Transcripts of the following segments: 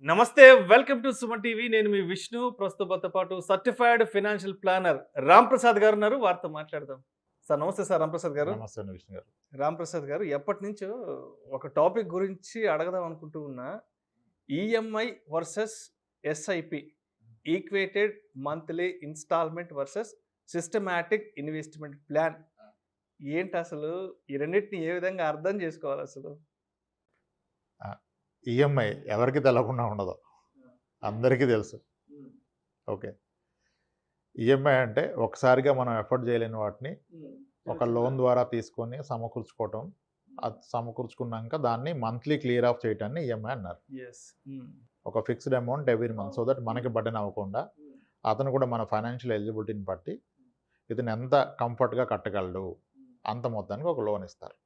నమస్తే welcome to Suman TV. నేను మీ విష్ణు. ప్రస్తుతంతో పాటు certified financial planner Ram Prasad గారు ఉన్నారు. వారితో మాట్లాడదాం. సార్ నమస్తే సార్. రామ్ ప్రసాద్ గారు. నమస్తే అండి విష్ణు గారు. రామ్ ప్రసాద్ గారు, ఎప్పటి నుంచో ఒక టాపిక్ గురించి అడగదాం అనుకుంటూ ఉన్నా. EMI versus SIP, equated monthly instalment versus systematic investment plan. ఏంటి అసలు ఈ రెండింటిని ఏ విధంగా అర్థం చేసుకోవాలి అసలు? ఈఎంఐ ఎవరికి తెలవకుండా ఉండదు, అందరికీ తెలుసు. ఓకే, ఈఎంఐ అంటే ఒకసారిగా మనం ఎఫర్ట్ చేయలేని వాటిని ఒక లోన్ ద్వారా తీసుకొని సమకూర్చుకోవటం, అది సమకూర్చుకున్నాక దాన్ని మంత్లీ క్లియర్ ఆఫ్ చేయటాన్ని ఈఎంఐ అన్నారు. ఒక fixed amount every month, so that మనకి బర్డెన్ అవ్వకుండా అతను కూడా మన ఫైనాన్షియల్ ఎలిజిబిలిటీని బట్టి ఇతను ఎంత కంఫర్ట్గా కట్టగలడు అంత మొత్తానికి ఒక లోన్ ఇస్తారు.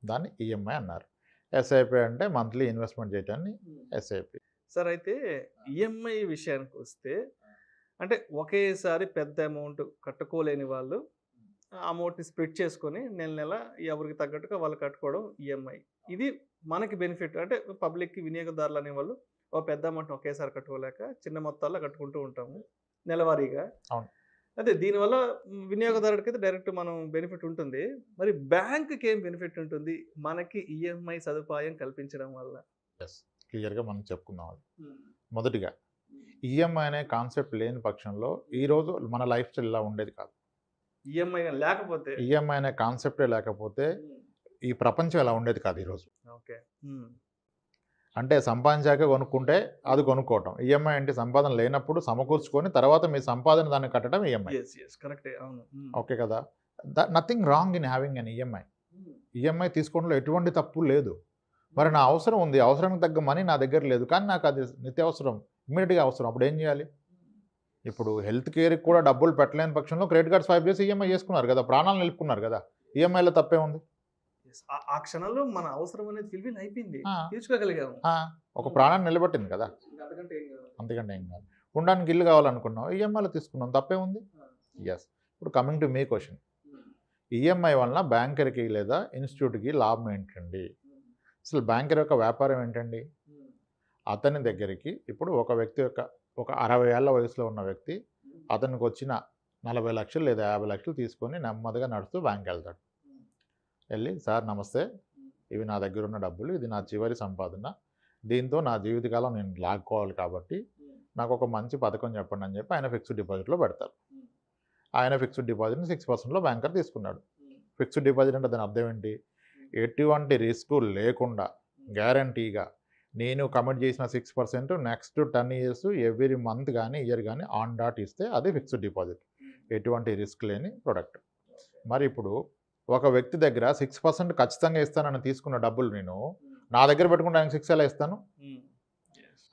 దాన్ని ఈఎంఐ అన్నారు. ఎస్ఐపి అంటే మంత్లీ ఇన్వెస్ట్మెంట్ చేయటాన్ని ఎస్ఐపి. సార్, అయితే ఈఎంఐ విషయానికి వస్తే, అంటే ఒకేసారి పెద్ద అమౌంట్ కట్టుకోలేని వాళ్ళు ఆ అమౌంట్ని స్ప్లిట్ చేసుకొని నెల నెల ఎవరికి తగ్గట్టుగా వాళ్ళు కట్టుకోవడం ఈఎంఐ. ఇది మనకి బెనిఫిట్. అంటే పబ్లిక్కి, వినియోగదారులు అనేవాళ్ళు ఒక పెద్ద అమౌంట్ ఒకేసారి కట్టుకోలేక చిన్న మొత్తాల్లో కట్టుకుంటూ ఉంటాము నెలవారీగా. అవును. అదే దీనివల్ల వినియోగదారుడికి అయితే డైరెక్ట్ మనం బెనిఫిట్ ఉంటుంది. మరి బ్యాంకుకి ఏం బెనిఫిట్ ఉంటుంది మనకి ఈఎంఐ సదుపాయం కల్పించడం వల్ల? ఎస్, క్లియర్గా మనం చెప్పుకుందాం. అది మొదటిగా ఈఎంఐ అనే కాన్సెప్ట్ లేని పక్షంలో ఈరోజు మన లైఫ్ స్టైల్ ఇలా ఉండేది కాదు. ఈఎంఐ లేకపోతే, ఈఎంఐ అనే కాన్సెప్టే లేకపోతే ఈ ప్రపంచం ఇలా ఉండేది కాదు ఈరోజు. ఓకే. అంటే సంపాదించాక కొనుక్కుంటే అది కొనుక్కోవటం. ఈఎంఐ అంటే సంపాదన లేనప్పుడు సమకూర్చుకొని తర్వాత మీ సంపాదన దాన్ని కట్టడం ఈఎంఐ. కరెక్టే, అవును. ఓకే కదా, nothing wrong in having an EMI. EMI తీసుకోవడంలో ఎటువంటి తప్పు లేదు. మరి నా అవసరం ఉంది, అవసరానికి తగ్గ మనీ నా దగ్గర లేదు, కానీ నాకు అది నిత్యావసరం, ఇమ్మీడియట్గా అవసరం, అప్పుడు ఏం చేయాలి? ఇప్పుడు హెల్త్ కేర్కి కూడా డబ్బులు పెట్టలేని పక్షంలో క్రెడిట్ కార్డ్ స్వైప్ చేసి ఈఎంఐ చేసుకున్నారు కదా, ప్రాణాలు నిలుపుకున్నారు కదా. ఈఎంఐలో తప్పే ఉంది? ఆ క్షణంలో మన అవసరం అనేది ఫిల్ఫిల్ అయిపోయింది, తీర్చుకోగలిగాము. ఒక ప్రాణాన్ని నిలబెట్టింది కదా, అంతకంటే ఏం కాదు. ఉండడానికి ఇల్లు కావాలనుకున్నాం, ఈఎంఐలో తీసుకున్నాం, తప్పే ఉంది? ఎస్. ఇప్పుడు coming to me question, EMI వలన బ్యాంకర్కి లేదా ఇన్స్టిట్యూట్కి లాభం ఏంటండి? అసలు బ్యాంకర్ యొక్క వ్యాపారం ఏంటండి? అతని దగ్గరికి ఇప్పుడు ఒక వ్యక్తి యొక్క ఒక 60 ఏళ్ల వయసులో ఉన్న వ్యక్తి అతనికి వచ్చిన 40 లక్షలు లేదా 50 లక్షలు తీసుకొని నెమ్మదిగా నడుస్తూ బ్యాంక్ వెళ్తాడు. వెళ్ళి, సార్ నమస్తే, ఇవి నా దగ్గర ఉన్న డబ్బులు, ఇది నా చివరి సంపాదన, దీంతో నా జీవితకాలం నేను లాక్కోవాలి కాబట్టి నాకు ఒక మంచి పథకం చెప్పండి అని చెప్పి ఆయన ఫిక్స్డ్ డిపాజిట్లో పెడతారు. ఆయన ఫిక్స్డ్ డిపాజిట్ని 6%లో బ్యాంకర్ తీసుకున్నాడు. ఫిక్స్డ్ డిపాజిట్ అంటే దాని అర్థం ఏంటి? ఎటువంటి రిస్క్ లేకుండా గ్యారంటీగా నేను కమిట్ చేసిన 6% నెక్స్ట్ 10 ఇయర్స్ ఎవ్రీ మంత్ కానీ ఇయర్ కానీ ఆన్ డాట్ ఇస్తే అది ఫిక్స్డ్ డిపాజిట్, ఎటువంటి రిస్క్ లేని ప్రొడక్ట్. మరి ఇప్పుడు ఒక వ్యక్తి దగ్గర 6% ఖచ్చితంగా ఇస్తానని తీసుకున్న డబ్బులు నేను నా దగ్గర పెట్టుకుంటే ఆయనకి 6 ఎలా ఇస్తాను?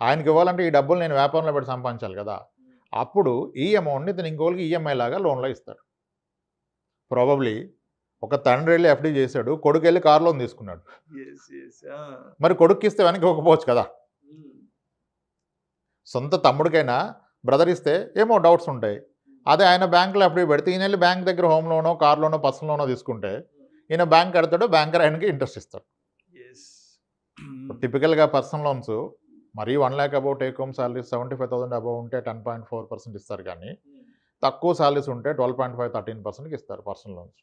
ఆయనకి ఇవ్వాలంటే ఈ డబ్బులు నేను వ్యాపారంలో పెట్టి సంపాదించాలి కదా. అప్పుడు ఈ అమౌంట్ని ఇతను ఇంకోళ్ళకి ఈఎంఐ లాగా లోన్లో ఇస్తాడు. ప్రాబబ్లీ ఒక తండ్రి వెళ్ళి ఎఫ్డీ చేశాడు, కొడుకు వెళ్ళి కార్ లోన్ తీసుకున్నాడు. మరి కొడుక్కి ఇస్తే వెనక్కి ఇవ్వకపోవచ్చు కదా. సొంత తమ్ముడికైనా బ్రదర్ ఇస్తే ఏమో డౌట్స్ ఉంటాయి. అదే ఆయన బ్యాంకులో ఎఫ్డీ పెడితే ఈయన వెళ్ళి బ్యాంక్ దగ్గర హోమ్ లోనో, కార్ లోనో, పర్సనల్ లోనో తీసుకుంటే ఈయన బ్యాంక్ కడతాడు, బ్యాంకర్ ఆయనకి ఇంట్రెస్ట్ ఇస్తాడు. టిపికల్గా పర్సనల్ లోన్స్ మరీ 1 lakh above take home salary 75,000 above ఉంటే 10.4% ఇస్తారు, కానీ తక్కువ సాలరీస్ ఉంటే 12.5, 13%కి ఇస్తారు పర్సనల్ లోన్స్.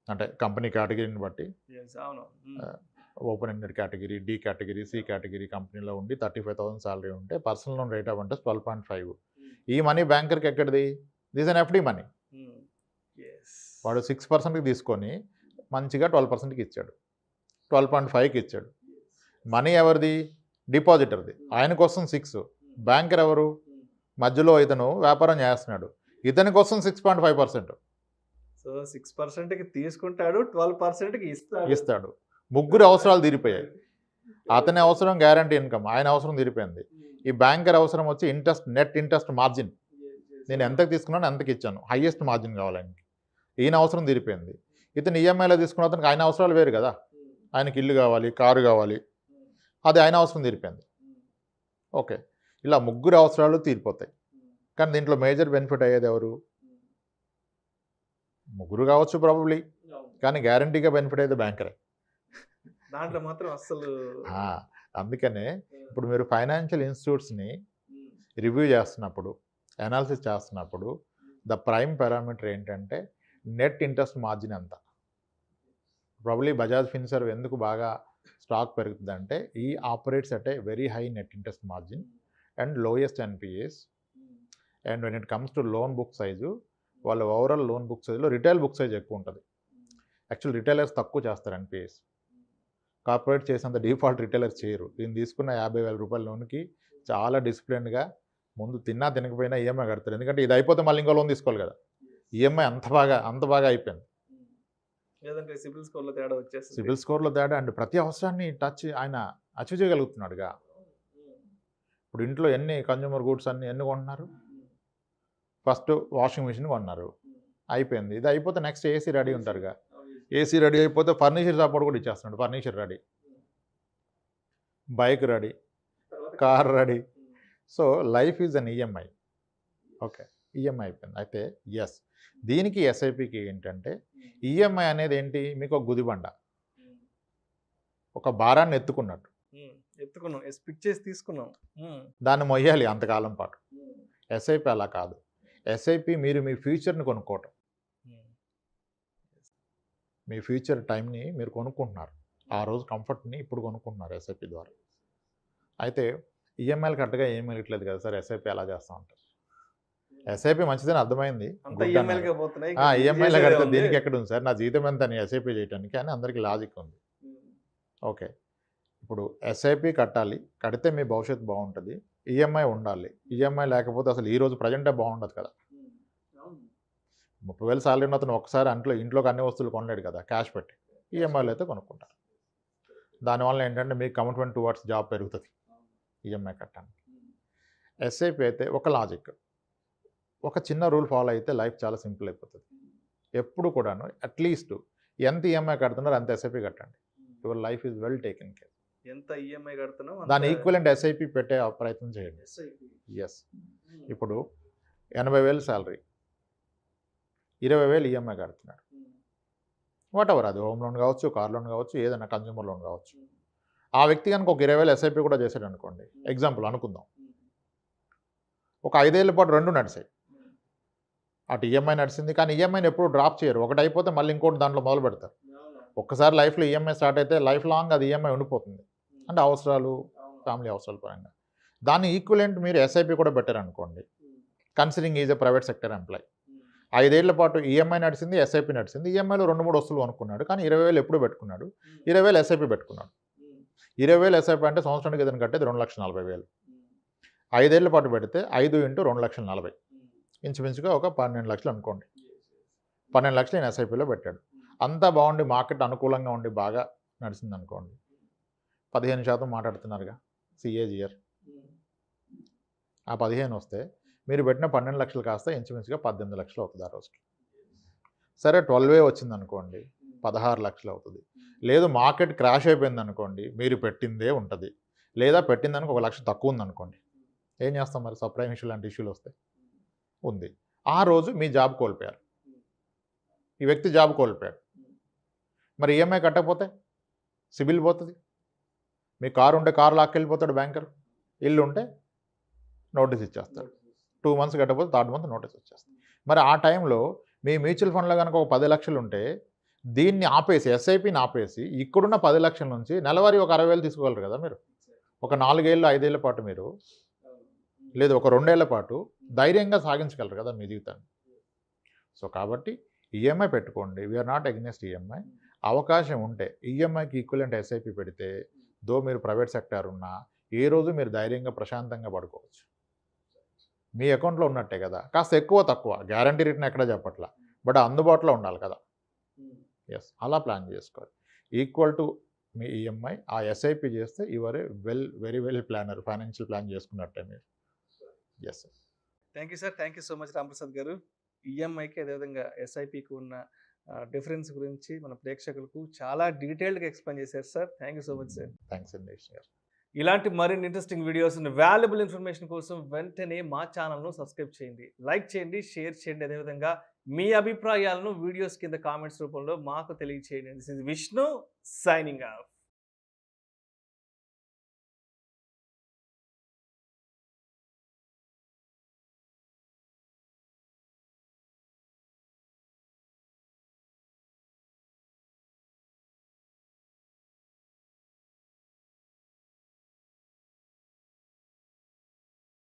అంటే కంపెనీ కేటగిరీని బట్టి open ended category, D category, C category కంపెనీలో ఉండి 35,000 సాలరీ ఉంటే personal loan rate of interest 12.5. ఈ మనీ బ్యాంకర్కి ఎక్కడిది? This an FD money. వాడు 6%కి తీసుకొని మంచిగా 12%కి ఇచ్చాడు, 12.5కి ఇచ్చాడు. మనీ ఎవరిది? డిపాజిటర్ది. ఆయన కోసం 6, బ్యాంకర్ ఎవరు? మధ్యలో ఇతను వ్యాపారం చేస్తున్నాడు, ఇతని కోసం 6.5%. సో 6%కి తీసుకుంటాడు, 12%కి ఇస్తాడు. ముగ్గురు అవసరాలు తీరిపోయాయి. అతని అవసరం గ్యారంటీ ఇన్కమ్, ఆయన అవసరం తీరిపోయింది. ఈ బ్యాంకర్ అవసరం వచ్చి ఇంట్రెస్ట్, నెట్ ఇంట్రెస్ట్ మార్జిన్, నేను ఎంతకు తీసుకున్నాను ఎంతకి ఇచ్చాను, హైయెస్ట్ మార్జిన్ కావాలి ఆయనకి. ఈయన అవసరం తీరిపోయింది. ఇతను ఈఎంఐలో తీసుకున్న అతనికి ఆయన అవసరాలు వేరు కదా, ఆయనకి ఇల్లు కావాలి, కారు కావాలి, అది ఆయన అవసరం తీరిపోయింది. ఓకే, ఇలా ముగ్గురు అవసరాలు తీరిపోతాయి. కానీ దీంట్లో మేజర్ బెనిఫిట్ అయ్యేది ఎవరు? ముగ్గురు కావచ్చు ప్రాబబ్లీ, కానీ గ్యారంటీగా బెనిఫిట్ అయితే బ్యాంకరే. దాంట్లో మాత్రం అస్సలు అందుకనే ఇప్పుడు మీరు ఫైనాన్షియల్ ఇన్స్టిట్యూట్స్ని రివ్యూ చేస్తున్నప్పుడు, అనాలిసిస్ చేస్తున్నప్పుడు ద ప్రైమ్ పారామీటర్ ఏంటంటే నెట్ ఇంట్రెస్ట్ మార్జిన్ ఎంత. ప్రాబబ్లీ బజాజ్ ఫిన్సర్వ్ ఎందుకు బాగా స్టాక్ పెరుగుతుందంటే ఈ operates at a very high net interest margin and lowest NPAs. And when it comes to loan book size, వాళ్ళ ఓవరాల్ లోన్ బుక్ సైజులో retail book size ఎక్కువ ఉంటుంది. Actual retailers తక్కువ చేస్తారు ఎన్పిఎస్, కార్పొరేట్ చేసేంత డిఫాల్ట్ రిటైలర్స్ చేయరు. దీన్ని తీసుకున్న 50,000 రూపాయల లోన్కి చాలా డిసిప్లిన్గా ముందు తిన్నా తినకపోయినా ఈఎంఐ కడతారు. ఎందుకంటే ఇది అయిపోతే మళ్ళీ ఇంకో లోన్ తీసుకోవాలి కదా. ఈఎంఐ అంత బాగా అయిపోయింది. లేదంటే సిబిల్ స్కోర్లో తేడా వచ్చేస్తుంది. సిబిల్ స్కోర్లో తేడా అండ్ ప్రతి అవసరాన్ని ఆయన అచీవ్ చేయగలుగుతున్నాడుగా. ఇప్పుడు ఇంట్లో ఎన్ని కన్జ్యూమర్ గూడ్స్ ఎన్ని కొంటున్నారు? ఫస్ట్ వాషింగ్ మిషన్ కొన్నారు, అయిపోయింది. ఇది అయిపోతే నెక్స్ట్ ఏసీ రెడీ ఉంటారుగా. ఏసీ రెడీ అయిపోతే ఫర్నిచర్ సపోర్ట్ కూడా ఇచ్చేస్తున్నాడు. Furniture ready, bike ready, car ready. So life is on EMI. Okay, EMI అయిపోయింది. అయితే ఎస్, దీనికి ఎస్ఐపికి ఏంటంటే ఈఎంఐ అనేది ఏంటి, మీకు ఒక గుదిబండ, ఒక భారాన్ని ఎత్తుకున్నట్టు. ఎత్తుకున్నాం, స్పిక్ చేసి తీసుకున్నాం, దాన్ని మొయ్యాలి అంతకాలం పాటు. ఎస్ఐపి అలా కాదు. ఎస్ఐపి మీరు మీ ఫ్యూచర్ని కొనుక్కోవటం, మీ ఫ్యూచర్ టైంని మీరు కొనుక్కుంటున్నారు. ఆ రోజు కంఫర్ట్ని ఇప్పుడు కొనుక్కుంటున్నారు ఎస్ఐపి ద్వారా. అయితే ఈఎంఐలు కరెక్ట్గా ఏం మిగట్లేదు కదా సార్, ఎస్ఐపి ఎలా చేస్తూ ఉంటారు. ఎస్ఐపి మంచిదని అర్థమైంది, ఈఎంఐలో కడితే దీనికి ఎక్కడ ఉంది సార్, నా జీతం ఎంత అని ఎస్ఐపి చేయడానికి అని అందరికీ లాజిక్ ఉంది. ఓకే, ఇప్పుడు ఎస్ఐపి కట్టాలి, కడితే మీ భవిష్యత్తు బాగుంటుంది. ఈఎంఐ ఉండాలి, ఈఎంఐ లేకపోతే అసలు ఈరోజు ప్రజెంటే బాగుండదు కదా. 30,000 సాలరీ ఉన్న అతను ఒకసారి ఇంట్లోకి అన్ని వస్తువులు కొనలేడు కదా క్యాష్ పెట్టి. ఈఎంఐలు అయితే కొనుక్కుంటారు. దానివల్ల ఏంటంటే మీకు కమిట్మెంట్ టువర్డ్స్ జాబ్ పెరుగుతుంది ఈఎంఐ కట్టడానికి. ఎస్ఐపి అయితే ఒక లాజిక్, ఒక చిన్న రూల్ ఫాలో అయితే లైఫ్ చాలా సింపుల్ అయిపోతుంది. ఎప్పుడు కూడాను అట్లీస్ట్ ఎంత ఈఎంఐ కడుతున్నారో అంత ఎస్ఐపి కట్టండి. Your life is well taken care. ఎంత ఈఎంఐ కడుతున్నాం దాని ఈక్వలెంట్ ఎస్ఐపి పెట్టే ప్రయత్నం చేయండి. ఎస్, ఇప్పుడు 80,000 శాలరీ, 20,000 ఈఎంఐ కడుతున్నాడు. వాట్ ఎవర్, అది హోమ్ లోన్ కావచ్చు, కార్ లోన్ కావచ్చు, ఏదైనా కన్జ్యూమర్ లోన్ కావచ్చు. ఆ వ్యక్తి కనుక ఒక 20,000 ఎస్ఐపి కూడా చేశాడు అనుకోండి, ఎగ్జాంపుల్ అనుకుందాం. ఒక 5 ఏళ్ల పాటు రెండు నడిచాయి. అటు ఈఎంఐ నడిచింది, కానీ ఈఎంఐని ఎప్పుడు డ్రాప్ చేయరు. ఒకటి అయిపోతే మళ్ళీ ఇంకోటి దాంట్లో మొదలు పెడతారు. ఒక్కసారి లైఫ్లో ఈఎంఐ స్టార్ట్ అయితే లైఫ్ లాంగ్ అది ఈఎంఐ ఉండిపోతుంది. అంటే అవసరాలు, ఫ్యామిలీ అవసరాల పరంగా. దాన్ని ఈక్వలెంట్ మీరు ఎస్ఐపి కూడా పెట్టారనుకోండి, considering is a private sector employee. 5 ఏళ్ల పాటు ఈఎంఐ నడిచింది, ఎస్ఐపి నడిచింది. ఈఎంఐలో 2-3 వస్తువులు అనుకున్నాడు, కానీ 20,000 ఎప్పుడు పెట్టుకున్నాడు, 20,000 ఎస్ఐపి పెట్టుకున్నాడు. 20,000 ఎస్ఐపి అంటే సంవత్సరానికి ఏదైనా కట్టేది 2,40,000. 5 ఏళ్ల పాటు పెడితే 5 × 2,40,000, ఇంచుమించుగా ఒక 12 లక్షలు అనుకోండి. 12 లక్షలు నేను ఎస్ఐపిలో పెట్టాడు. అంతా బాగుండి మార్కెట్ అనుకూలంగా ఉండి బాగా నడిచింది అనుకోండి, 15% మాట్లాడుతున్నారుగా సిఏజిఆర్. ఆ 15 వస్తే మీరు పెట్టిన 12 లక్షలు కాస్త ఇంచుమించుగా 18 లక్షలు అవుతుంది ఆ రోజుకి. సరే 12 వచ్చింది అనుకోండి, 16 లక్షలు అవుతుంది. లేదు మార్కెట్ క్రాష్ అయిపోయింది అనుకోండి, మీరు పెట్టిందే ఉంటుంది. లేదా పెట్టిందానికి 1 లక్ష తక్కువ ఉందనుకోండి, ఏం చేస్తాం మరి, సప్లై ఇష్యూ లాంటి ఇష్యూలు వస్తాయి. ఉంది, ఆ రోజు మీ జాబ్ కోల్పోయారు, ఈ వ్యక్తి జాబ్ కోల్పోయాడు. మరి ఈఎంఐ కట్టకపోతే సిబిల్ పోతుంది. మీ కారు ఉంటే కారు లాక్కెళ్ళిపోతాడు బ్యాంకర్, ఇల్లు ఉంటే నోటీస్ ఇచ్చేస్తాడు. 2 months కట్టకపోతే 3rd month నోటీస్ వచ్చేస్తుంది. మరి ఆ టైంలో మీ మ్యూచువల్ ఫండ్లో కనుక ఒక 10 లక్షలు ఉంటే దీన్ని ఆపేసి, ఎస్ఐపిని ఆపేసి, ఇక్కడున్న 10 లక్షల నుంచి నెలవారీ ఒక 60,000 తీసుకోగలరు కదా మీరు. ఒక 4 ఏళ్ళు 5 ఏళ్ల పాటు మీరు, లేదు ఒక 2 ఏళ్ల పాటు ధైర్యంగా సాగించగలరు కదా మీ జీవితాన్ని. సో కాబట్టి ఈఎంఐ పెట్టుకోండి, వీఆర్ నాట్ అగెన్స్ట్ ఈఎంఐ. అవకాశం ఉంటే ఈఎంఐకి ఈక్వలెంట్ ఎస్ఐపి పెడితే, దో మీరు ప్రైవేట్ సెక్టార్ ఉన్నా ఏ రోజు మీరు ధైర్యంగా ప్రశాంతంగా పడుకోవచ్చు. మీ అకౌంట్లో ఉన్నట్టే కదా, కాస్త ఎక్కువ తక్కువ గ్యారంటీ రిటర్న్ ఎక్కడ చెప్పట్లా, బట్ అందుబాటులో ఉండాలి కదా. ఎస్, అలా ప్లాన్ చేసుకోవాలి. ఈక్వల్ టు మీ ఈఎంఐ, ఆ ఎస్ఐపి చేస్తే your a very well planner, financial plan చేసుకున్నట్టే మీరు. Yes sir. Thank you sir, thank you so much Ramprasad గారు. ఈఎంఐకి అదేవిధంగా ఎస్ఐపికి ఉన్న డిఫరెన్స్ గురించి మన ప్రేక్షకులకు చాలా డీటెయిల్డ్గా ఎక్స్ప్లెయిన్ చేశారు sir. Thank you so much sir. Thanks అండి సార్. ఇలాంటి మరిన్ని ఇంట్రెస్టింగ్ వీడియోస్, వాల్యుబుల్ ఇన్ఫర్మేషన్ కోసం వెంటనే మా ఛానల్ను సబ్స్క్రైబ్ చేయండి, లైక్ చేయండి, షేర్ చేయండి. అదేవిధంగా మీ అభిప్రాయాలను వీడియోస్ కింద కామెంట్స్ రూపంలో మాకు తెలియచేయండి. This is Vishnu signing off.